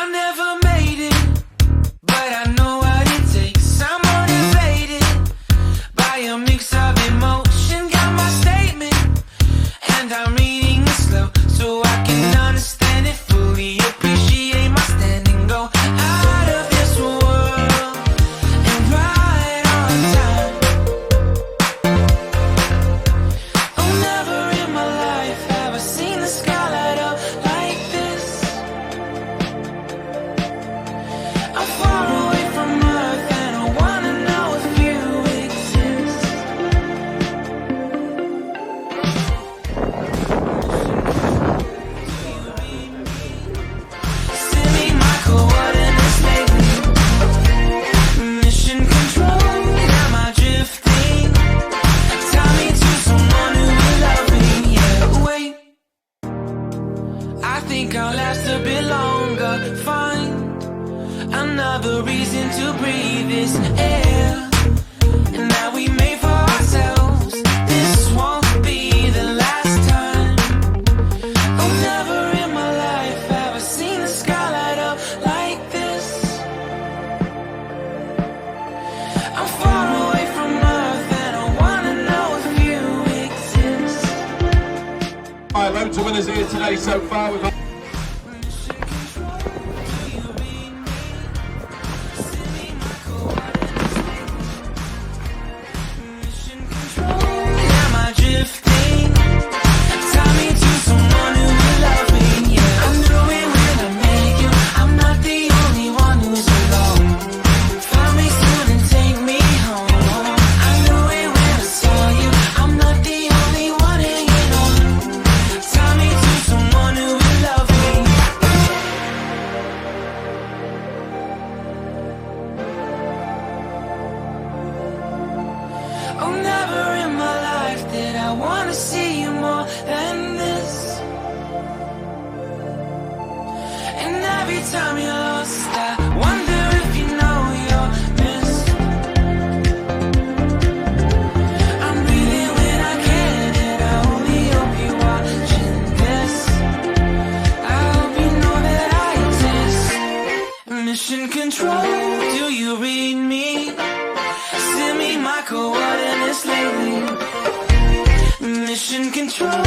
I never made it, but I know what it takes. I'm motivated by a mix of emotion. Got my statement, and I'm reading it slow so I can understand it fully. Appreciate my standing, go out of this world and right on time. Oh, never in my life have I seen the sky light up like this. I'm far away from Earth and I wanna know if you exist. Send me my coordinates lately. Mission control, am I drifting? Tie me to someone who will love me. Yeah, wait, I think I'll last a bit longer. Find another reason to breathe this air, and that we made for ourselves. This won't be the last time. Oh, never in my life have I seen the sky light up like this. I'm far away from Earth and I wanna know if you exist. Alright, loads of winners here today so far. We've got Mission control, do you read me? Send me my coordinates lately. Mission control, am I drifting? Tie me to someone who will love me. Yeah, I knew it when I met you. I'm not the only one who's alone. Find me soon and take me home. I knew it when I saw you. I'm not the only one hanging on. Tie me to someone who will love me. Oh, never in my life did I wanna see you more than this. And every time you're lost, I wonder if you know you're missed. I'm breathing when I can, and I only hope you're watching this. I hope you know that I exist. Mission control, do you read me? Send me my coordinates lately. Mission control,